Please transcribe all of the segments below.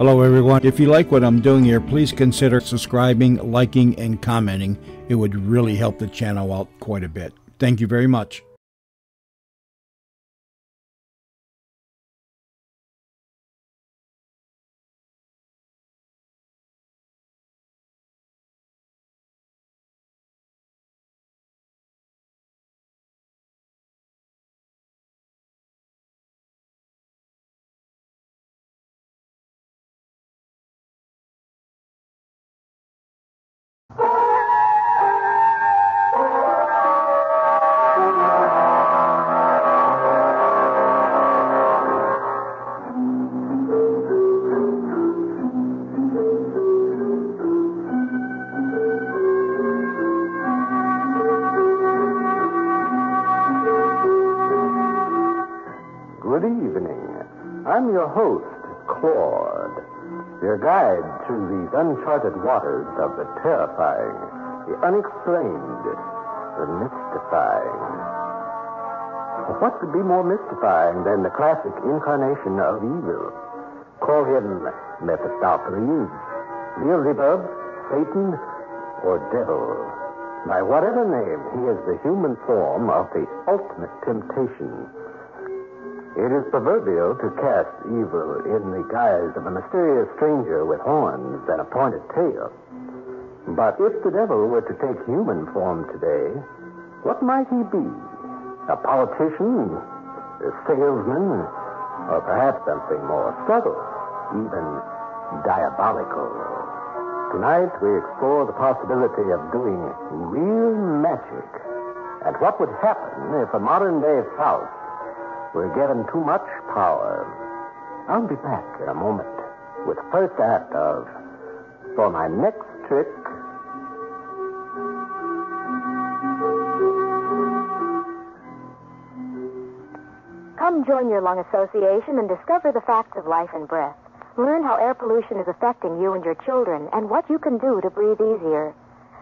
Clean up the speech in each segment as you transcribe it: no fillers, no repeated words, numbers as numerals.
Hello, everyone. If you like what I'm doing here, please consider subscribing, liking, and commenting. It would really help the channel out quite a bit. Thank you very much. Good evening. I'm your host, Claude, your guide through these uncharted waters of the terrifying, the unexplained, the mystifying. What could be more mystifying than the classic incarnation of evil? Call him Mephistopheles, Beelzebub, Satan, or Devil. By whatever name, he is the human form of the ultimate temptation. It is proverbial to cast evil in the guise of a mysterious stranger with horns and a pointed tail. But if the devil were to take human form today, what might he be? A politician? A salesman? Or perhaps something more subtle, even diabolical? Tonight we explore the possibility of doing real magic. And what would happen if a modern-day Faust were given too much power? I'll be back in a moment with the first act of For My Next Trick. Come join your lung association and discover the facts of life and breath. Learn how air pollution is affecting you and your children and what you can do to breathe easier.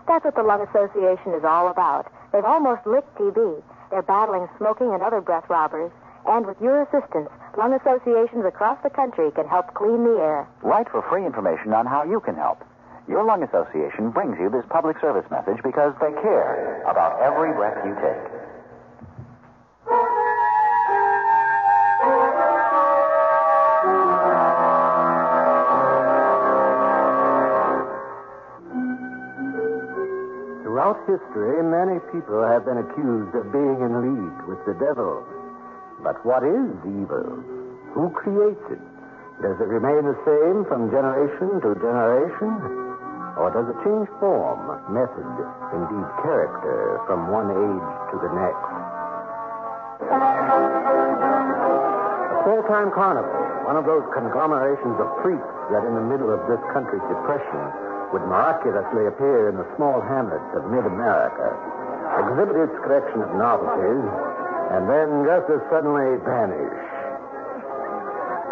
That's what the Lung Association is all about. They've almost licked TB. They're battling smoking and other breath robbers. And with your assistance, lung associations across the country can help clean the air. Write for free information on how you can help. Your lung association brings you this public service message because they care about every breath you take. Throughout history, many people have been accused of being in league with the devil. But what is evil? Who creates it? Does it remain the same from generation to generation? Or does it change form, method, indeed character, from one age to the next? A full-time carnival, one of those conglomerations of freaks that in the middle of this country's depression would miraculously appear in the small hamlets of mid-America, exhibit its collection of novelties, and then just as suddenly vanish.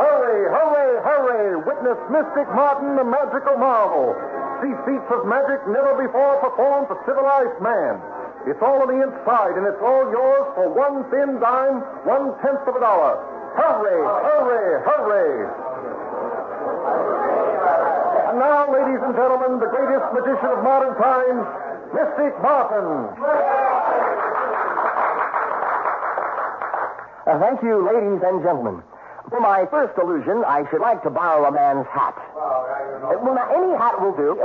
Hurry, hurry, hurry! Witness Mystic Martin, the magical marvel. See feats of magic never before performed for civilized man. It's all on the inside, and it's all yours for one thin dime, 1/10 of a dollar. Hurry, hurry, hurry! And now, ladies and gentlemen, the greatest magician of modern times, Mystic Martin. Thank you, ladies and gentlemen. For my first illusion, I should like to borrow a man's hat. Well, now, any hat will do.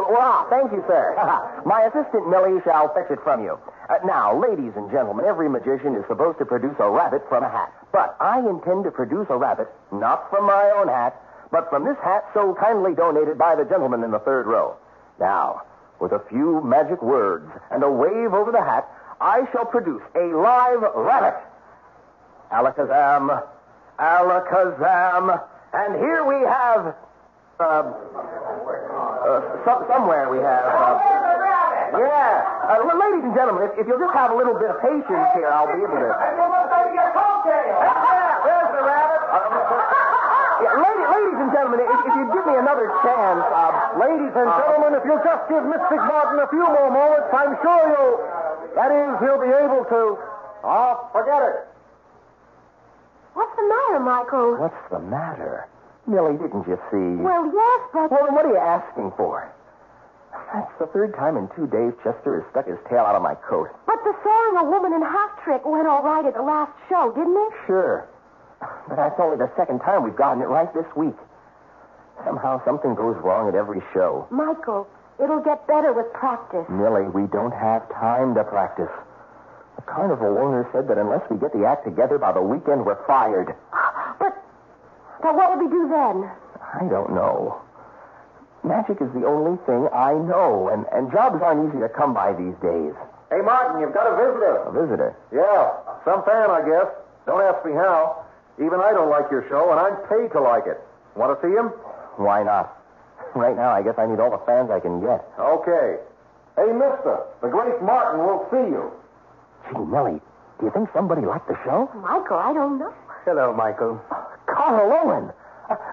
Thank you, sir. My assistant, Millie, shall fetch it from you. Now, ladies and gentlemen, every magician is supposed to produce a rabbit from a hat. But I intend to produce a rabbit, not from my own hat, but from this hat so kindly donated by the gentleman in the third row. Now, with a few magic words and a wave over the hat, I shall produce a live rabbit. Alakazam, alakazam, and here we have, somewhere we have, ladies and gentlemen, if you'll just have a little bit of patience here, I'll be able to. And you must take your coattail. There's the rabbit. Ladies and gentlemen, if you give me another chance, Ladies and gentlemen, if you'll just give Mystic Martin a few more moments, I'm sure he'll be able to. Forget it. What's the matter, Michael? What's the matter? Millie, didn't you see? Well, yes, but... Well, then what are you asking for? That's the third time in 2 days Chester has stuck his tail out of my coat. But the sawing a woman in half trick went all right at the last show, didn't it? Sure. But that's only the second time we've gotten it right this week. Somehow something goes wrong at every show. Michael, it'll get better with practice. Millie, we don't have time to practice. The carnival owner said that unless we get the act together by the weekend, we're fired. But what will we do then? I don't know. Magic is the only thing I know, and jobs aren't easy to come by these days. Hey, Martin, you've got a visitor. A visitor? Yeah, some fan, I guess. Don't ask me how. Even I don't like your show, and I'm paid to like it. Want to see him? Why not? Right now, I guess I need all the fans I can get. Okay. Hey, mister, the great Martin will see you. Gee, Millie, do you think somebody liked the show? Michael, I don't know. Hello, Michael. Carl Owen.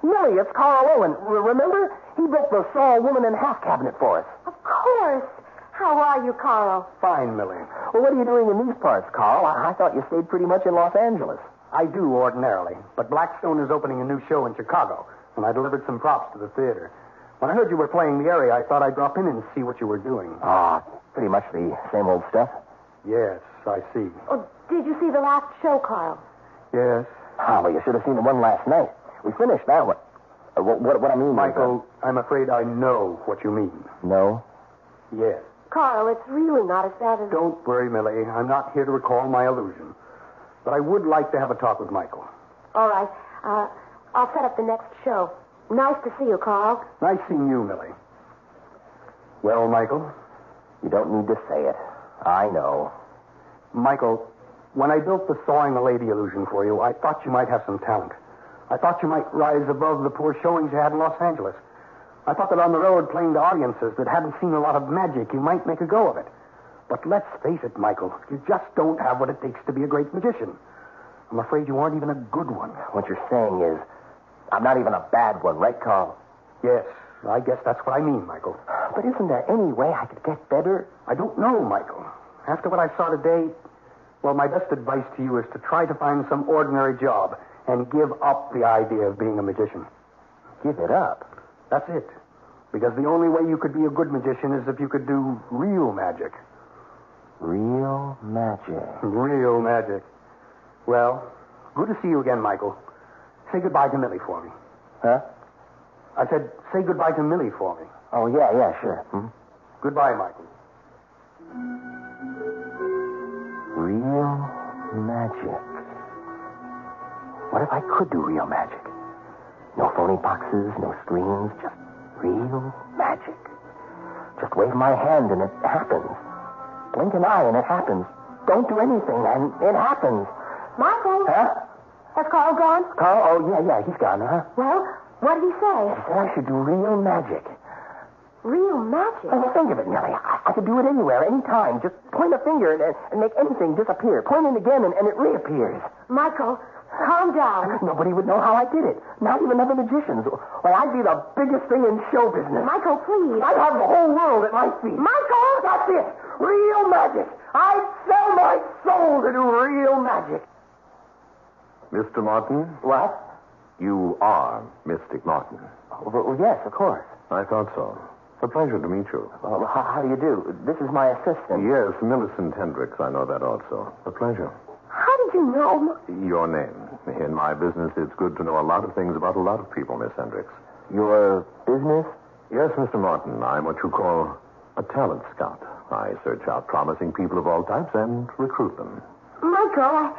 Millie, it's Carl Owen. Remember? He built the Saw a Woman in Half cabinet for us. Of course. How are you, Carl? Fine, Millie. Well, what are you doing in these parts, Carl? I thought you stayed pretty much in Los Angeles. I do ordinarily, but Blackstone is opening a new show in Chicago, and I delivered some props to the theater. When I heard you were playing the area, I thought I'd drop in and see what you were doing. Pretty much the same old stuff. Yes, I see. Oh, did you see the last show, Carl? Yes. Well, you should have seen the one last night. We finished that one. What I mean, Michael, I'm afraid I know what you mean. No? Yes. Carl, it's really not as bad as... Don't worry, Millie. I'm not here to recall my illusion. But I would like to have a talk with Michael. All right. I'll set up the next show. Nice to see you, Carl. Nice seeing you, Millie. Well, Michael? You don't need to say it. I know. Michael, when I built the Sawing a Lady illusion for you, I thought you might have some talent. I thought you might rise above the poor showings you had in Los Angeles. I thought that on the road playing to audiences that hadn't seen a lot of magic, you might make a go of it. But let's face it, Michael, you just don't have what it takes to be a great magician. I'm afraid you aren't even a good one. What you're saying is, I'm not even a bad one, right, Carl? Yes, I guess that's what I mean, Michael. But isn't there any way I could get better? I don't know, Michael. After what I saw today, well, my best advice to you is to try to find some ordinary job and give up the idea of being a magician. Give it up? That's it. Because the only way you could be a good magician is if you could do real magic. Real magic? Real magic. Well, good to see you again, Michael. Say goodbye to Millie for me. Huh? I said, say goodbye to Millie for me. Oh, yeah, sure. Goodbye, Michael. Real magic. What if I could do real magic? No phony boxes, no screens, just real magic. Just wave my hand and it happens. Blink an eye and it happens. Don't do anything and it happens. Michael? Huh? Has Carl gone? Carl? Oh, yeah, he's gone, huh? Well, what did he say? He said I should do real magic. Real magic? Well, think of it, Nellie. I could do it anywhere, anytime. Just point a finger and make anything disappear. Point it again and it reappears. Michael, calm down. Nobody would know how I did it. Not even other magicians. Why, I'd be the biggest thing in show business. Michael, please. I'd have the whole world at my feet. Michael! That's it. Real magic. I'd sell my soul to do real magic. Mr. Martin? What? You are Mystic Martin. Well, yes, of course. I thought so. A pleasure to meet you. Well, how do you do? This is my assistant. Yes, Millicent Hendricks. I know that also. A pleasure. How did you know? Your name. In my business, it's good to know a lot of things about a lot of people, Miss Hendricks. Your business? Yes, Mr. Martin. I'm what you call a talent scout. I search out promising people of all types and recruit them. Michael,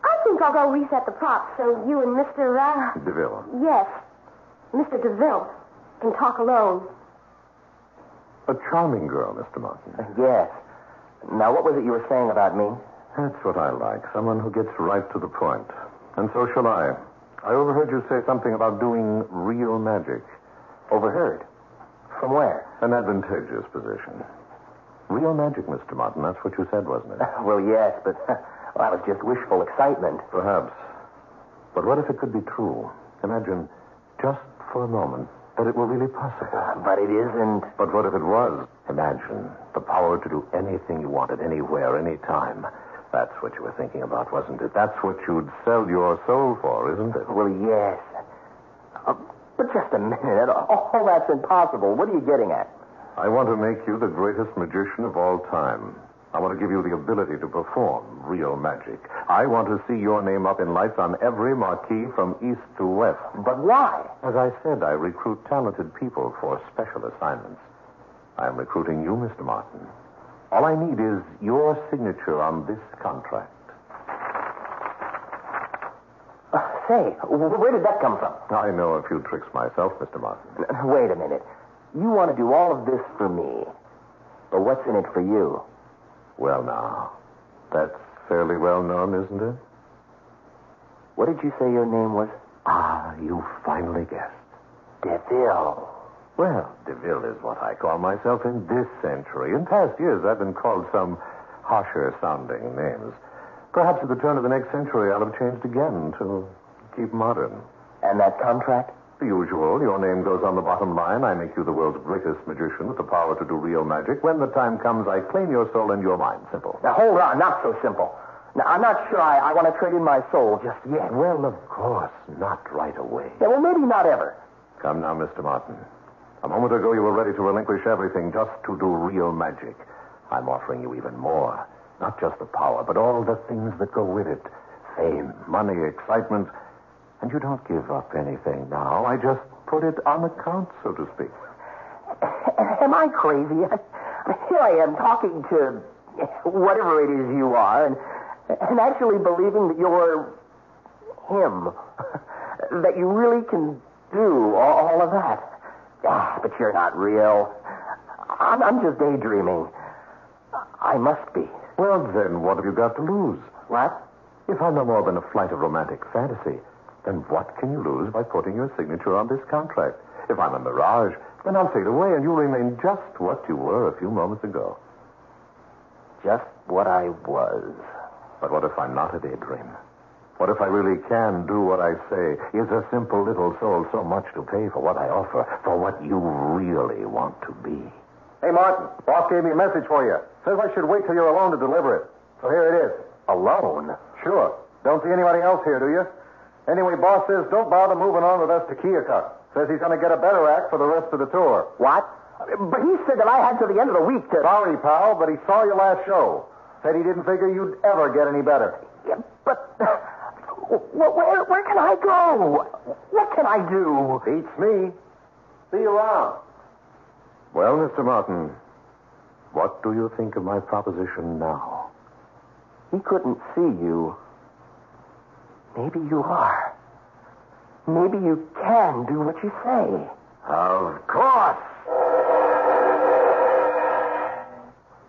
I think I'll go reset the props so you and Mr. DeVille. Yes, Mr. DeVille can talk alone. A charming girl, Mr. Martin. Yes. Now, what was it you were saying about me? That's what I like. Someone who gets right to the point. And so shall I. I overheard you say something about doing real magic. Overheard? From where? An advantageous position. Real magic, Mr. Martin. That's what you said, wasn't it? Well, yes, but that was just wishful excitement. Perhaps. But what if it could be true? Imagine, just for a moment, that it were really possible. But it isn't. But what if it was? Imagine the power to do anything you wanted, anywhere, anytime. That's what you were thinking about, wasn't it? That's what you'd sell your soul for, isn't it? Well, yes. But just a minute. All that's impossible. What are you getting at? I want to make you the greatest magician of all time. I want to give you the ability to perform real magic. I want to see your name up in lights on every marquee from east to west. But why? As I said, I recruit talented people for special assignments. I'm recruiting you, Mr. Martin. All I need is your signature on this contract. Say, where did that come from? I know a few tricks myself, Mr. Martin. Wait a minute. You want to do all of this for me. But what's in it for you? Well, now, that's fairly well known, isn't it? What did you say your name was? Ah, you finally guessed. DeVille. Well, DeVille is what I call myself in this century. In past years, I've been called some harsher-sounding names. Perhaps at the turn of the next century, I'll have changed again to keep modern. And that contract? The usual. Your name goes on the bottom line. I make you the world's greatest magician with the power to do real magic. When the time comes, I claim your soul and your mind. Simple. Now, hold on. Not so simple. Now, I'm not sure I want to trade in my soul just yet. Well, of course, not right away. Yeah, well, maybe not ever. Come now, Mr. Martin. A moment ago, you were ready to relinquish everything just to do real magic. I'm offering you even more. Not just the power, but all the things that go with it. Fame, money, excitement. And you don't give up anything now. I just put it on account, so to speak. Am I crazy? Here I am talking to whatever it is you are and actually believing that you're him. That you really can do all of that. But you're not real. I'm just daydreaming. I must be. Well, then, what have you got to lose? What? If I'm no more than a flight of romantic fantasy, then what can you lose by putting your signature on this contract? If I'm a mirage, then I'll fade away and you'll remain just what you were a few moments ago. Just what I was. But what if I'm not a daydream? What if I really can do what I say? Is a simple little soul so much to pay for what I offer, for what you really want to be? Hey, Martin, boss gave me a message for you. Says I should wait till you're alone to deliver it. So here it is. Alone? Sure. Don't see anybody else here, do you? Anyway, boss says don't bother moving on with us to Keokuk. Says he's going to get a better act for the rest of the tour. What? But he said that I had to the end of the week to... Sorry, pal, but he saw your last show. Said he didn't figure you'd ever get any better. Yeah, but... Where can I go? What can I do? Beats me. See you around. Well, Mr. Martin, what do you think of my proposition now? He couldn't see you. Maybe you are. Maybe you can do what you say. Of course.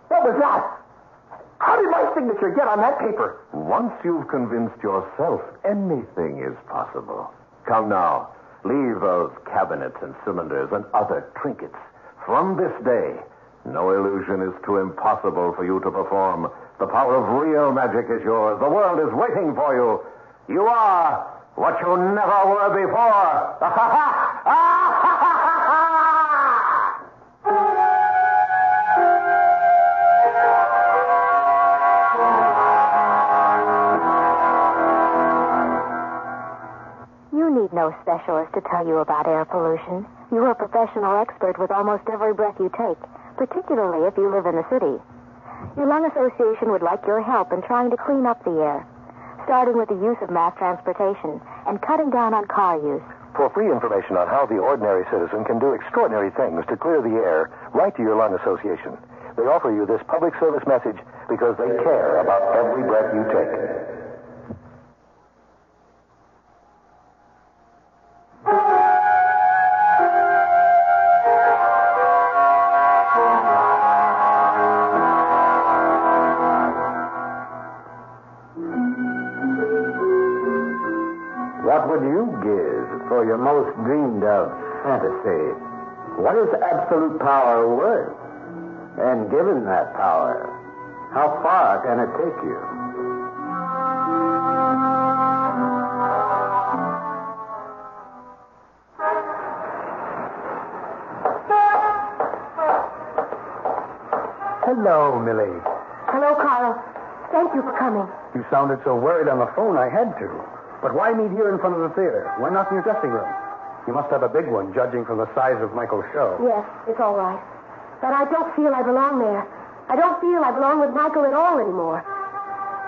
What was that? How did my signature get on that paper? Once you've convinced yourself, anything is possible. Come now. Leave those cabinets and cylinders and other trinkets. From this day, no illusion is too impossible for you to perform. The power of real magic is yours. The world is waiting for you. You are what you never were before. You need no specialist to tell you about air pollution. You're a professional expert with almost every breath you take, particularly if you live in the city. Your lung association would like your help in trying to clean up the air, starting with the use of mass transportation and cutting down on car use. For free information on how the ordinary citizen can do extraordinary things to clear the air, write to your lung association. They offer you this public service message because they care about every breath you take. What would you give for your most dreamed of fantasy? What is absolute power worth? And given that power, how far can it take you? Hello, Millie. Hello, Carl. Thank you for coming. You sounded so worried on the phone I had to. But why meet here in front of the theater? Why not in your dressing room? You must have a big one, judging from the size of Michael's show. Yes, it's all right. But I don't feel I belong there. I don't feel I belong with Michael at all anymore.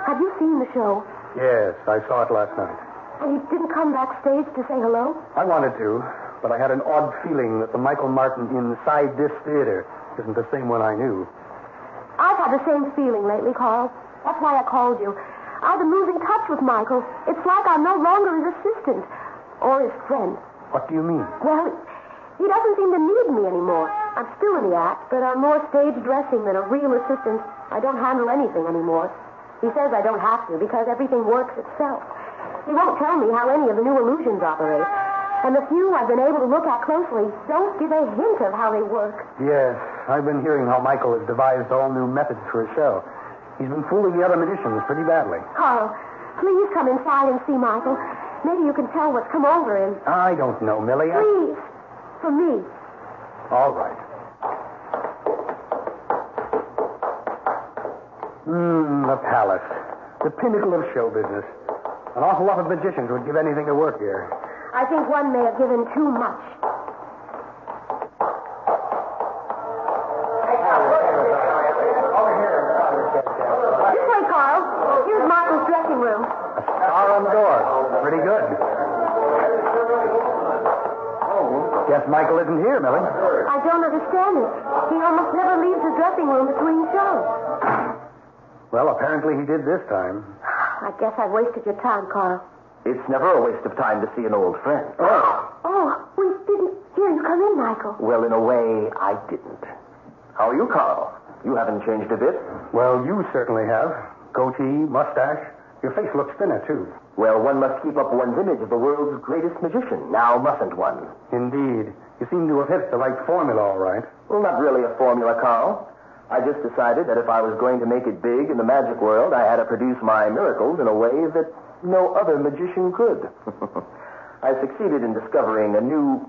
Have you seen the show? Yes, I saw it last night. And you didn't come backstage to say hello? I wanted to, but I had an odd feeling that the Michael Martin inside this theater isn't the same one I knew. I've had the same feeling lately, Carl. That's why I called you. I've been losing touch with Michael. It's like I'm no longer his assistant or his friend. What do you mean? Well, he doesn't seem to need me anymore. I'm still in the act, but I'm more stage dressing than a real assistant. I don't handle anything anymore. He says I don't have to because everything works itself. He won't tell me how any of the new illusions operate. And the few I've been able to look at closely don't give a hint of how they work. Yes, I've been hearing how Michael has devised all new methods for his show. He's been fooling the other magicians pretty badly. Carl, please come inside and see Michael. Maybe you can tell what's come over him. I don't know, Millie. Please, for me. All right. The palace. The pinnacle of show business. An awful lot of magicians would give anything to work here. I think one may have given too much. This way, Carl. Here's Michael's dressing room. Star on the door. Pretty good. Guess Michael isn't here, Millie. I don't understand it. He almost never leaves the dressing room between shows. Well, apparently he did this time. I guess I've wasted your time, Carl. It's never a waste of time to see an old friend. Oh, we didn't hear you come in, Michael. Well, in a way, I didn't. How are you, Carl? You haven't changed a bit. Well, you certainly have. Goatee, mustache. Your face looks thinner, too. Well, one must keep up one's image of the world's greatest magician. Now mustn't one? Indeed. You seem to have hit the right formula, all right. Well, not really a formula, Carl. I just decided that if I was going to make it big in the magic world, I had to produce my miracles in a way that no other magician could. I succeeded in discovering a new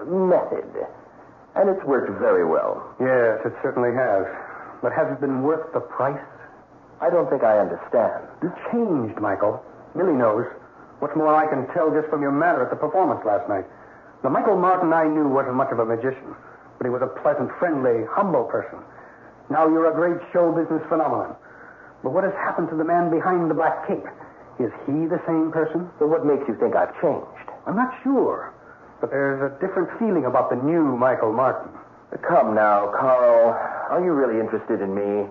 method, and it's worked very well. Yes, it certainly has. But has it been worth the price? I don't think I understand. You changed, Michael. Millie knows. What's more, I can tell just from your manner at the performance last night. The Michael Martin I knew wasn't much of a magician, but he was a pleasant, friendly, humble person. Now you're a great show business phenomenon. But what has happened to the man behind the black cape? Is he the same person? So what makes you think I've changed? I'm not sure. But there's a different feeling about the new Michael Martin. Come now, Carl. Are you really interested in me?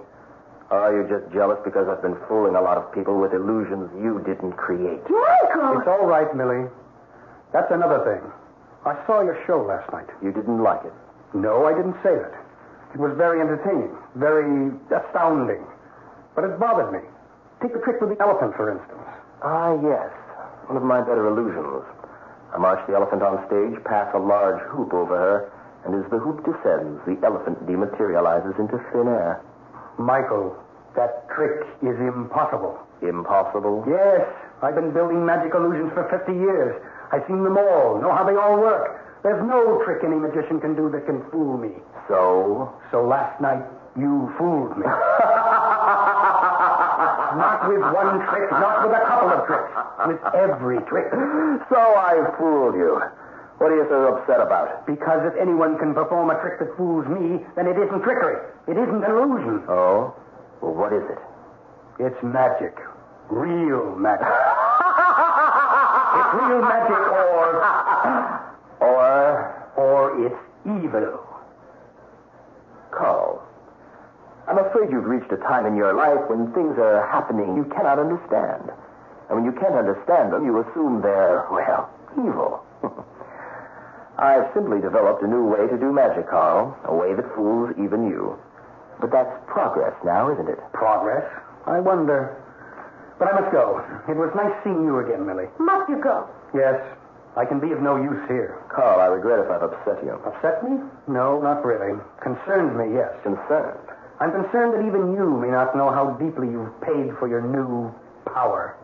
Or are you just jealous because I've been fooling a lot of people with illusions you didn't create? Michael! It's all right, Millie. That's another thing. I saw your show last night. You didn't like it? No, I didn't say that. It was very entertaining, very astounding. But it bothered me. Take the trick with the elephant, for instance. Ah, yes. One of my better illusions. I march the elephant on stage, pass a large hoop over her, and as the hoop descends, the elephant dematerializes into thin air. Michael, that trick is impossible. Impossible? Yes. I've been building magic illusions for 50 years. I've seen them all, know how they all work. There's no trick any magician can do that can fool me. So? So last night, you fooled me. Not with one trick, not with a couple of tricks. With every trick. So I fooled you. What are you so upset about? Because if anyone can perform a trick that fools me, then it isn't trickery. It isn't an illusion. Oh? Well, what is it? It's magic. Real magic. It's real magic or it's evil. Carl, I'm afraid you've reached a time in your life when things are happening you cannot understand. And when you can't understand them, you assume they're, well, evil. I've simply developed a new way to do magic, Carl. A way that fools even you. But that's progress now, isn't it? Progress? I wonder. But I must go. It was nice seeing you again, Millie. Must you go? Yes. I can be of no use here. Carl, I regret if I've upset you. Upset me? No, not really. Concerned me, yes. Concerned? I'm concerned that even you may not know how deeply you've paid for your new power.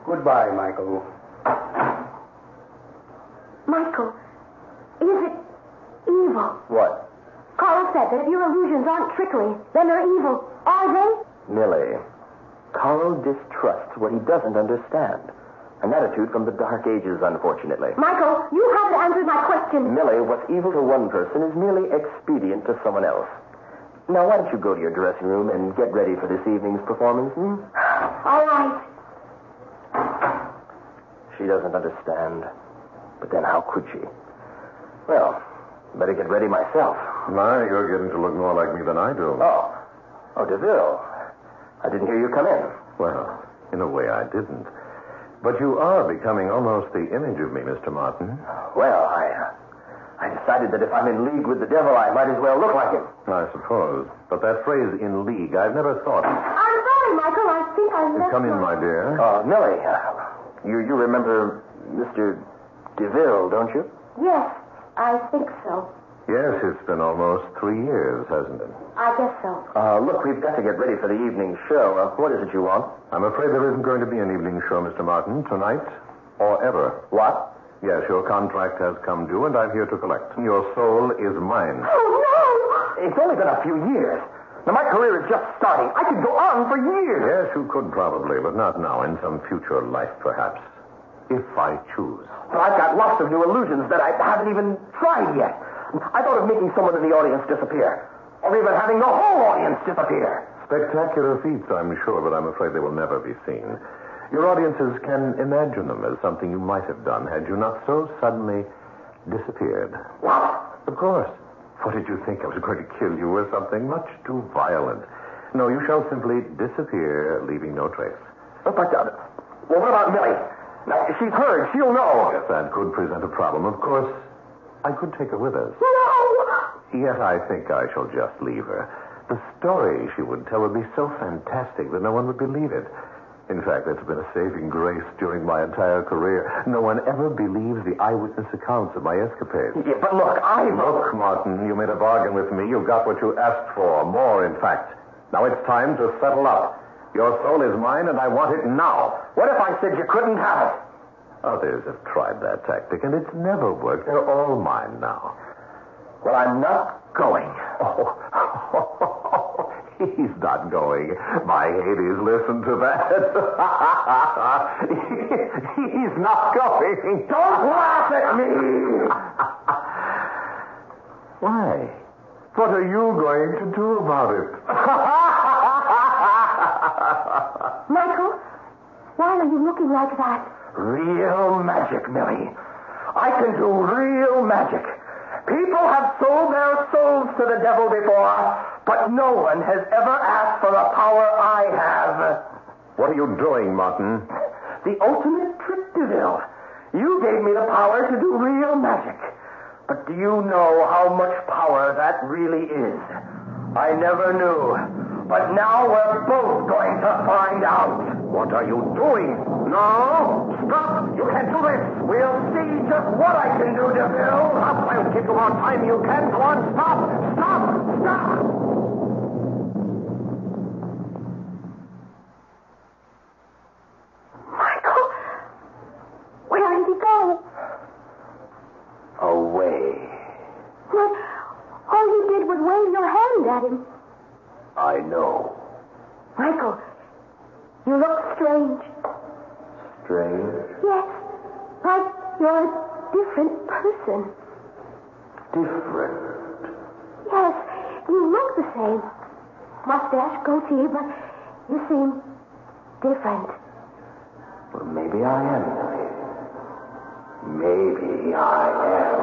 Goodbye, Michael. Michael, is it evil? What? Carl said that if your illusions aren't trickery, then they're evil. Are they? Millie, Carl distrusts what he doesn't understand. An attitude from the Dark Ages, unfortunately. Michael, you haven't answered my question. Millie, what's evil to one person is merely expedient to someone else. Now, why don't you go to your dressing room and get ready for this evening's performance? All right. She doesn't understand. But then how could she? Well, better get ready myself. My, you're getting to look more like me than I do. Oh, DeVille. I didn't hear you come in. Well, in a way I didn't. But you are becoming almost the image of me, Mr. Martin. Well, I decided that if I'm in league with the devil, I might as well look like him. I suppose. But that phrase, in league, I've never thought. I'm sorry, Michael. I think I left Come in, my dear. Millie, you remember Mr. DeVille, don't you? Yes, I think so. Yes, it's been almost 3 years, hasn't it? I guess so. Look, we've got to get ready for the evening show. What is it you want? I'm afraid there isn't going to be an evening show, Mr. Martin, tonight or ever. What? Yes, your contract has come due, and I'm here to collect. Your soul is mine. Oh, no! It's only been a few years. Now, my career is just starting. I could go on for years. Yes, you could probably, but not now. In some future life, perhaps. If I choose. But I've got lots of new illusions that I haven't even tried yet. I thought of making someone in the audience disappear. Or even having the whole audience disappear. Spectacular feats, I'm sure, but I'm afraid they will never be seen. Your audiences can imagine them as something you might have done had you not so suddenly disappeared. What? Of course. What did you think? I was going to kill you or something much too violent. No, you shall simply disappear, leaving no trace. Well, what about Millie? Now, if she's heard, she'll know. Yes, that could present a problem. Of course, I could take her with us. No! Yet I think I shall just leave her. The story she would tell would be so fantastic that no one would believe it. In fact, that's been a saving grace during my entire career. No one ever believes the eyewitness accounts of my escapades. Yeah, but look, Look, Martin, you made a bargain with me. You got what you asked for. More, in fact. Now it's time to settle up. Your soul is mine, and I want it now. What if I said you couldn't have it? Others have tried that tactic, and it's never worked. They're all mine now. Well, I'm not going. Oh, he's not going. My Hades, listen to that. He's not going. Don't laugh at me! Why? What are you going to do about it? Michael, why are you looking like that? Real magic, Millie. I can do real magic. People have sold their souls to the devil before, but no one has ever asked for the power I have. What are you doing, Martin? The ultimate trick, DeVille. You gave me the power to do real magic. But do you know how much power that really is? I never knew. But now we're both going to find out. What are you doing? No! Stop! You can't do this! We'll see just what I can do, DeVille. I'll give you more time. You can. Go on. Stop! Stop! Stop! Michael, where did he go? Away. Well, all you did was wave your hand at him. I know. Michael, you look strange. Strange? Yes, like you're a different person. Different? Yes, you look the same. Mustache, goatee, but you seem different. Well, maybe I am. Maybe I am.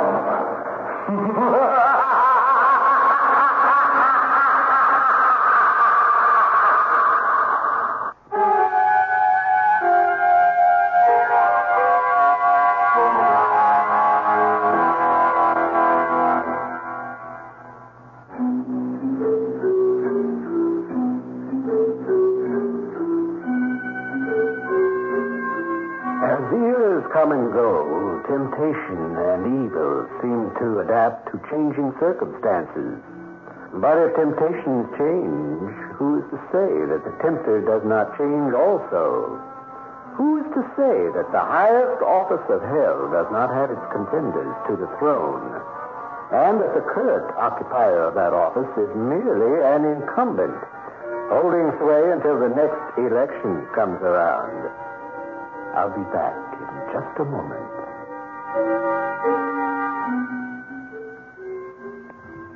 Come and go, temptation and evil seem to adapt to changing circumstances. But if temptations change, who is to say that the tempter does not change also? Who is to say that the highest office of hell does not have its contenders to the throne, and that the current occupier of that office is merely an incumbent, holding sway until the next election comes around? I'll be back. just a moment.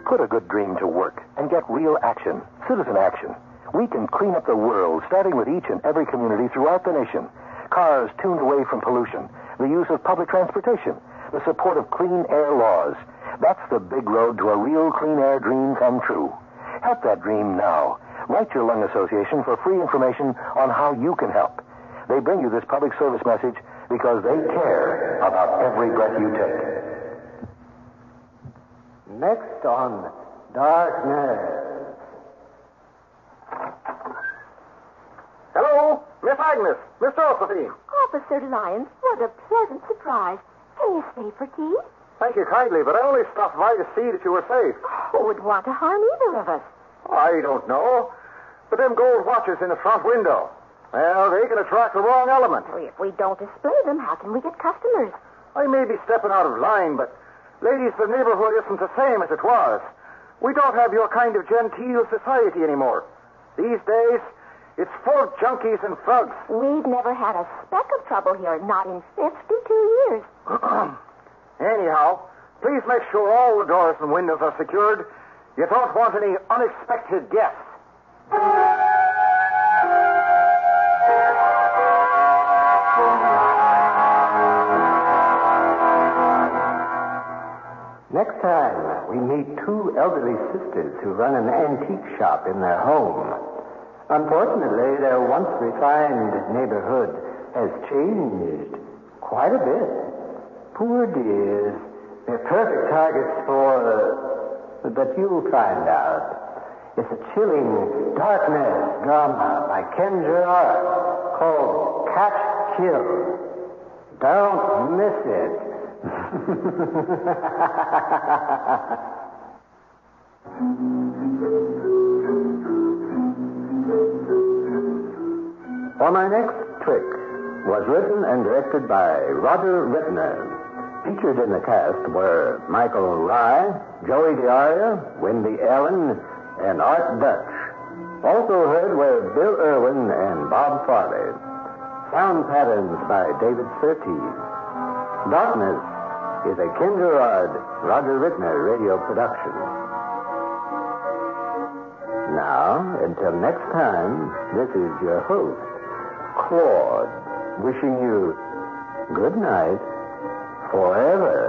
Put a good dream to work and get real action. Citizen action. We can clean up the world, starting with each and every community throughout the nation. Cars tuned away from pollution, the use of public transportation, the support of clean air laws. That's the big road to a real clean air dream come true. Help that dream now. Write your lung association for free information on how you can help. They bring you this public service message because they care about every breath you take. Next on Darkmares. Hello, Miss Agnes, Miss Josephine. Officer Lyons, what a pleasant surprise. Can you stay for tea? Thank you kindly, but I only stopped by to see that you were safe. Who would want to harm either of us? I don't know. But them gold watches in the front window, well, they can attract the wrong element. If we don't display them, how can we get customers? I may be stepping out of line, but, ladies, the neighborhood isn't the same as it was. We don't have your kind of genteel society anymore. These days, it's full of junkies and thugs. We've never had a speck of trouble here, not in 52 years. Anyhow, please make sure all the doors and windows are secured. You don't want any unexpected guests. Next time, we meet two elderly sisters who run an antique shop in their home. Unfortunately, their once refined neighborhood has changed quite a bit. Poor dears. They're perfect targets for... but you'll find out. It's a chilling Darkmares drama by Ken Gerard called Catch Kill. Don't miss it. For My Next Trick was written and directed by Roger Rittner. Featured in the cast were Michael Rye, Joey DiAria, Wendy Allen, and Art Dutch. Also heard were Bill Irwin and Bob Farley. Sound patterns by David Surtees. Darkness is a Ken Gerard, Roger Rittner radio production. Now, until next time, this is your host, Claude, wishing you good night forever.